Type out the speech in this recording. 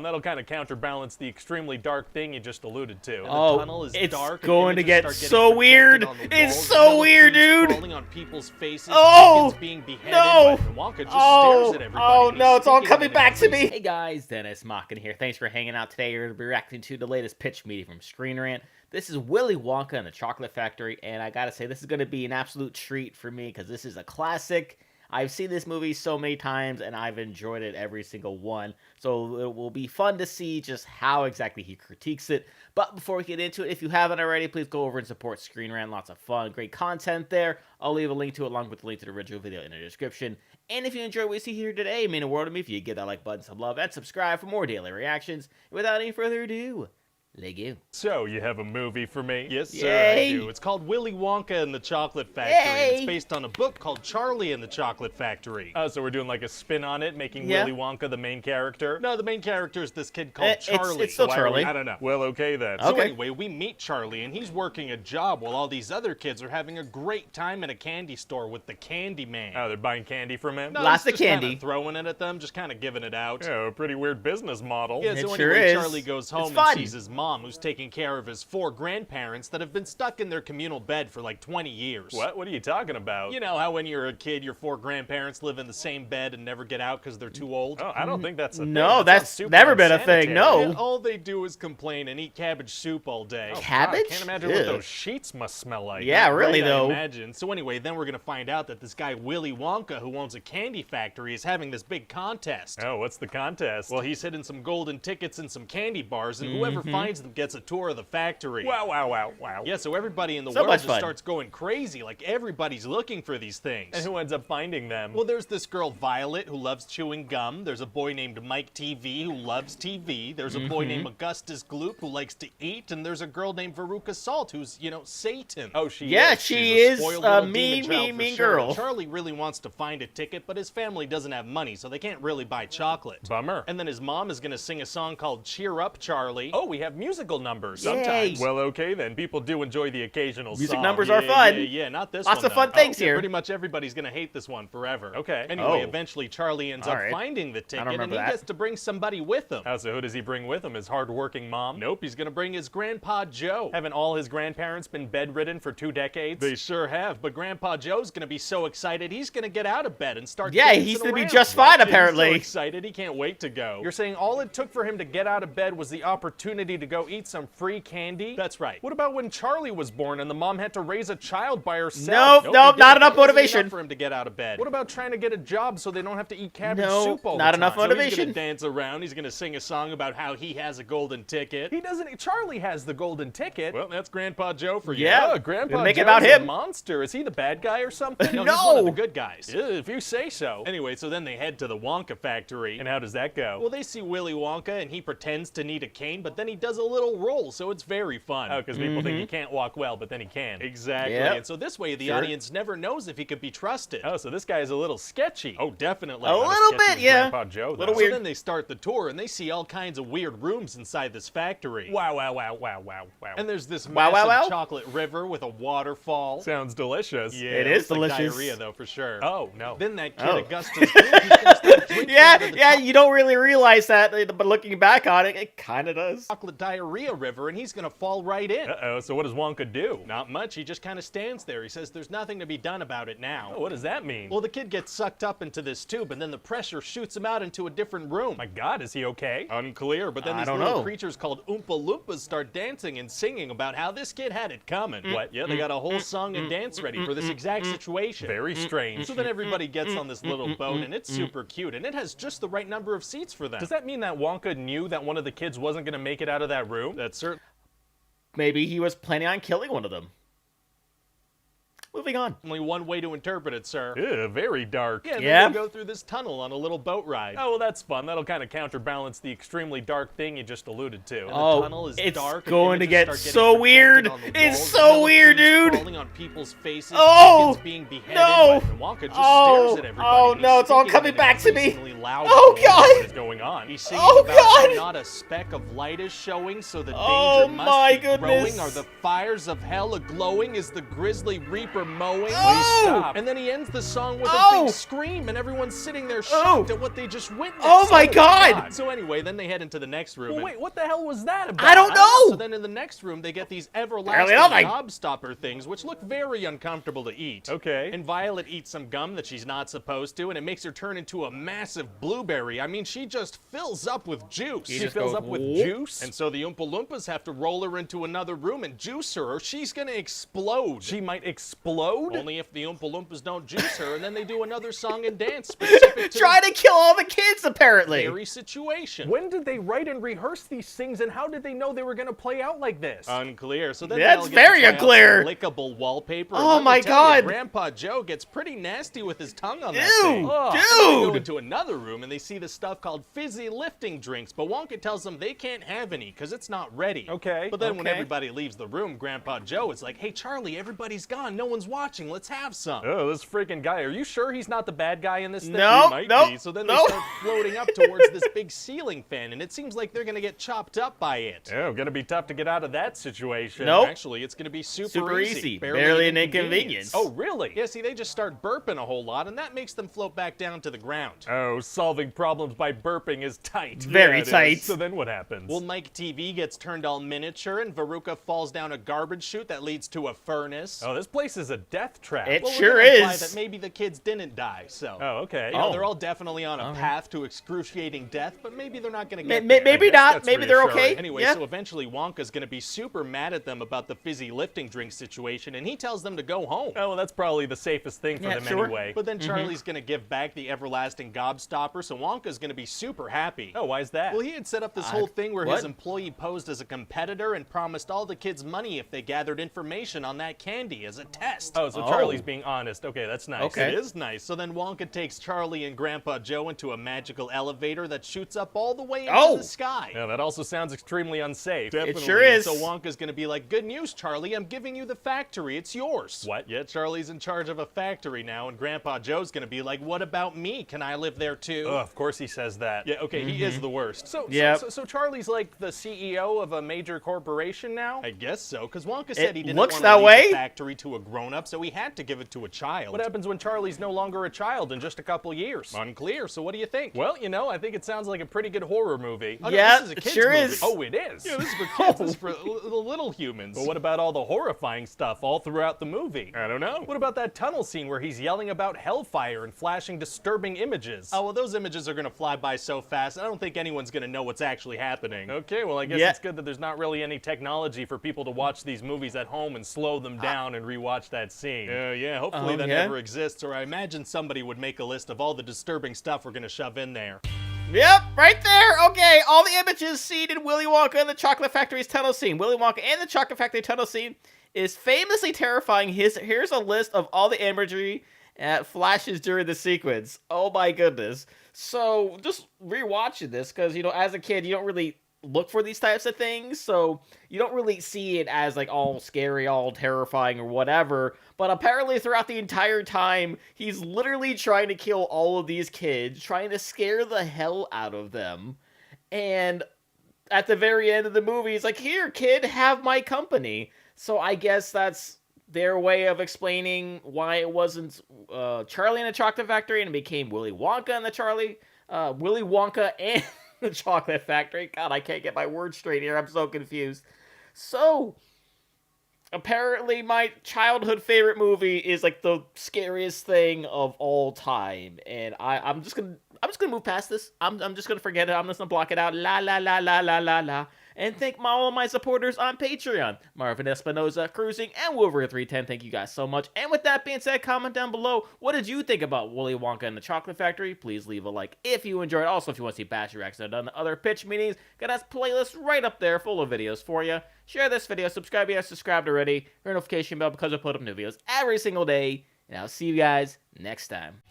That'll kind of counterbalance the extremely dark thing you just alluded to. Oh, The tunnel is it's dark, and going to images get start getting so projected weird. on the It's walls, so weird, millipedes dude. crawling on people's faces, Oh, chickens being beheaded, no. and Wonka just Oh, stares at everybody. oh and no, he's it's all speaking coming in back to an me. Hey guys, Dennis Machina here. Thanks for hanging out today. You're going to be reacting to the latest pitch media from Screen Rant. This is Willy Wonka and the Chocolate Factory, and I gotta say, this is going to be an absolute treat for me because this is a classic. I've seen this movie so many times, and I've enjoyed it every single one. So it will be fun to see just how exactly he critiques it. But before we get into it, if you haven't already, please go over and support Screen Rant. Lots of fun, great content there. I'll leave a link to it along with the link to the original video in the description. And if you enjoy what you see here today, it means the world to me if you give that like button some love and subscribe for more daily reactions. Without any further ado, let's go. So, you have a movie for me? Yes, sir, Yay. I do. It's called Willy Wonka and the Chocolate Factory. Yay. And it's based on a book called Charlie and the Chocolate Factory. Oh, so we're doing like a spin on it, making Yeah. Willy Wonka the main character? No, the main character is this kid called Charlie. It's still So why are we- Charlie. I don't know. Well, okay then. So Okay. anyway, we meet Charlie, and he's working a job while all these other kids are having a great time in a candy store with the Candy Man. Oh, they're buying candy from him? No, Lots he's of just kinda candy. throwing it at them, just kind of giving it out. Yeah, a pretty weird business model. Yeah, It so sure anyway, is. Charlie goes It's home and fun. sees his mom, who's taking care of his 4 grandparents that have been stuck in their communal bed for like 20 years. What? What are you talking about? You know how when you're a kid, your 4 grandparents live in the same bed and never get out because they're too old? Oh, I don't think that's a thing. No, That that's sounds super never been a thing, unsanitary. no. And all they do is complain and eat cabbage soup all day. Oh, God, Cabbage? I can't imagine what Ew. those sheets must smell like. Yeah, really Right, I though. imagine. So anyway, then we're gonna find out that this guy Willy Wonka, who owns a candy factory, is having this big contest. Oh, what's the contest? Well, he's hitting some golden tickets and some candy bars, and whoever Mm-hmm. finds them gets a tour of the factory. Wow, wow, wow, wow. Yeah, so everybody in the So world much just fun. starts going crazy. Like, everybody's looking for these things. And who ends up finding them? Well, there's this girl, Violet, who loves chewing gum. There's a boy named Mike TV, who loves TV. There's a boy Mm-hmm. named Augustus Gloop, who likes to eat. And there's a girl named Veruca Salt, who's, you know, Satan. Oh, she Yeah, is. she She's a is spoiled a little mean, demon child mean, for mean sure. girl. Charlie really wants to find a ticket, but his family doesn't have money, so they can't really buy chocolate. Bummer. And then his mom is going to sing a song called Cheer Up, Charlie. Oh, we have musical numbers. Yay. Sometimes. Well, okay then. People do enjoy the occasional Music song. numbers Yeah, are fun. Yeah, not this Lots one, of fun though. things Yeah, here. Pretty much everybody's going to hate this one forever. Okay. Anyway, Oh. eventually Charlie ends All up right. finding the ticket, and he remember that. gets to bring somebody with him. Oh, so who does he bring with him? His hardworking mom? Nope, he's going to bring his grandpa Joe. Haven't all his grandparents been bedridden for 2 decades? They sure have, but Grandpa Joe's going to be so excited, he's going to get out of bed and start Yeah, dancing he's gonna be around. just fine, He's apparently. so excited, he can't wait to go. You're saying all it took for him to get out of bed was the opportunity to go eat some free candy? That's right. What about when Charlie was born and the mom had to raise a child by herself? Nope, he nope, didn't. not enough That wasn't motivation. enough for him to get out of bed. What about trying to get a job so they don't have to eat cabbage No, soup all not the enough time? So he's motivation. going to dance around, he's going to sing a song about how he has a golden ticket. He doesn't. Charlie has the golden ticket. Well, that's Grandpa Joe for you. Yeah. Oh, Grandpa Make it Joe's about a him. monster. Is he the bad guy or something? No, he's one of No. the good guys. Yeah, if you say so. Anyway, so then they head to the Wonka factory. And how does that go? Well, they see Willy Wonka, and he pretends to need a cane, but then he does a little roll, so it's very fun. Oh, because people think he can't walk well, but then he can. Exactly. Yep. And so this way, the Sure. audience never knows if he could be trusted. Oh, so this guy is a little sketchy. Oh, definitely. A Not as little sketchy bit, as yeah. Grandpa Joe, though. Little So weird. then they start the tour, and they see all kinds of weird rooms inside this factory. Wow, wow, wow, wow, wow, wow. And there's this Wow, massive wow, wow. chocolate river with a waterfall. Sounds delicious. Yeah, It is looks like delicious. diarrhea, though, for sure. Oh, no. Then that kid, Oh. Augustus, he's gonna start drinking out of the Yeah, you don't really realize that, but looking back on it, it kind of does. chocolate diarrhea river, and he's gonna fall right in. Uh-oh, so what does Wonka do? Not much. He just kind of stands there. He says there's nothing to be done about it now. Oh, what does that mean? Well, the kid gets sucked up into this tube, and then the pressure shoots him out into a different room. My God, is he okay? Unclear, but then I these don't little know. creatures called Oompa Loompas start dancing and singing about how this kid had it coming. What? Yeah, they got a whole song and dance ready for this exact situation. Very strange. So then everybody gets on this little boat, and it's super cute, and it has just the right number of seats for them. Does that mean that Wonka knew that one of the kids wasn't going to make it out of that room? That's certain. Maybe he was planning on killing one of them. Moving on. Only one way to interpret it, sir. Ew, very dark. Yeah, and Yeah. then they go through this tunnel on a little boat ride. Oh, well, that's fun. That'll kind of counterbalance the extremely dark thing you just alluded to. Oh, tunnel is it's dark, and going to images get start getting so projected weird. on the It's walls, so weird, millipedes dude. crawling on people's faces, Oh, chickens being beheaded, no. and Wonka just Oh, stares at everybody. oh, and no, he's it's all speaking coming in an back to me. increasingly loud Oh, voice. God. What is going on? He's singing Oh, about God. how not a speck of light is showing, so the Oh, danger my must be goodness. growing. Are the fires of hell a-glowing? Is the grisly reaper mowing. Oh! Stop. And then he ends the song with a Oh! big scream, and everyone's sitting there shocked at what they just witnessed. Oh my God! So anyway, then they head into the next room. Well, and- wait, what the hell was that about? I don't know! So then in the next room, they get these everlasting nothing. gobstopper things, which look very uncomfortable to eat. Okay. And Violet eats some gum that she's not supposed to, and it makes her turn into a massive blueberry. I mean, she just fills up with juice. She just fills goes, up with "Whoop." juice? And so the Oompa Loompas have to roll her into another room and juice her, or she's gonna explode. She might explode? Only if the Oompa Loompas don't juice her, and then they do another song and dance specific to Trying to kill all the kids, the apparently. very situation. When did they write and rehearse these things, and how did they know they were going to play out like this? Unclear. So then That's they all get very to try out unclear. some lickable wallpaper. Oh Let me my tell you, God. Grandpa Joe gets pretty nasty with his tongue on that Ew, thing. Ugh. Then they go dude. into another room and they see this stuff called fizzy lifting drinks, but Wonka tells them they can't have any because it's not ready. Okay, But then when okay. everybody leaves the room, Grandpa Joe is like, "Hey Charlie, everybody's gone. No one's watching. Let's have some." Oh, this freaking guy. Are you sure he's not the bad guy in this thing? No. He might nope, be. So then nope. they start floating up towards this big ceiling fan, and it seems like they're gonna get chopped up by it. Oh, gonna be tough to get out of that situation. Nope. Actually, it's gonna be Super easy. Barely, Barely an inconvenience. Oh, really? Yeah, see, they just start burping a whole lot, and that makes them float back down to the ground. Oh, solving problems by burping is tight. Very Yeah, it is. tight. So then what happens? Well, Mike TV gets turned all miniature, and Veruca falls down a garbage chute that leads to a furnace. oh, this place is a death trap. It Well, we're sure gonna imply is. that maybe the kids didn't die, so. Oh, okay. You know, Oh. they're all definitely on a path to excruciating death, but maybe they're not going to get Maybe there. guess not. that's Maybe they're okay. reassuring. Anyway, yeah. so eventually Wonka's going to be super mad at them about the fizzy lifting drink situation, and he tells them to go home. Oh, well, that's probably the safest thing for Yeah, them sure. anyway. But then Charlie's going to give back the everlasting gobstopper, so Wonka's going to be super happy. Oh, why is that? Well, he had set up this whole thing where what? his employee posed as a competitor and promised all the kids money if they gathered information on that candy as a test. oh, so Oh. Charlie's being honest. Okay, that's nice. Okay. It is nice. So then Wonka takes Charlie and Grandpa Joe into a magical elevator that shoots up all the way into Oh. the sky. Yeah, that also sounds extremely unsafe. Definitely. sure is. So Wonka's going to be like, "Good news, Charlie. I'm giving you the factory. It's yours." What? Yeah, Charlie's in charge of a factory now, and Grandpa Joe's going to be like, "What about me? Can I live there too?" Oh, of course he says that. Yeah, okay, he is the worst. So, Yep. so Charlie's like the CEO of a major corporation now? I guess so, because Wonka said It he didn't looks want that to leave way. the factory to a grown-up, so he had to give it to a child. What happens when Charlie's no longer a child in just a couple years? Unclear. So what do you think? Well, you know, I think it sounds like a pretty good horror movie. Oh, no, Yeah, this is a it kids sure movie. is. Oh, it is? Yeah, this is for kids. This is for the little humans. But what about all the horrifying stuff all throughout the movie? I don't know. What about that tunnel scene where he's yelling about hellfire and flashing disturbing images? Oh, well, those images are going to fly by so fast, I don't think anyone's going to know what's actually happening. Okay, well, I guess Yeah. it's good that there's not really any technology for people to watch these movies at home and slow them down and rewatch that scene. Yeah, hopefully that yeah. never exists, or I imagine somebody would make a list of all the disturbing stuff we're going to shove in there. Yep, right there. Okay, all the images seen in Willy Wonka and the Chocolate Factory's tunnel scene. Willy Wonka and the Chocolate Factory tunnel scene is famously terrifying. Here's a list of all the imagery flashes during the sequence. Oh my goodness. So just rewatching this, because, you know, as a kid, you don't really look for these types of things, so you don't really see it as like all scary, all terrifying or whatever. But apparently throughout the entire time, he's literally trying to kill all of these kids, trying to scare the hell out of them. And at the very end of the movie, he's like, "Here, kid, have my company." So I guess that's their way of explaining why it wasn't Charlie and the Chocolate Factory and it became Willy Wonka and Willy Wonka and the Chocolate Factory. God, I can't get my words straight here. I'm so confused. So, apparently my childhood favorite movie is like the scariest thing of all time. And I'm just gonna move past this. I'm just gonna forget it. I'm just gonna block it out. La la la la la la la. And thank all of my supporters on Patreon. Marvin Espinoza, Cruising, and Wolverine310. Thank you guys so much. And with that being said, comment down below. What did you think about Willy Wonka and the Chocolate Factory? Please leave a like if you enjoyed. Also, if you want to see Bash Reacts and other pitch meetings, got us playlist right up there full of videos for you. Share this video. Subscribe if you subscribed already. Hit the notification bell because I put up new videos every single day. And I'll see you guys next time.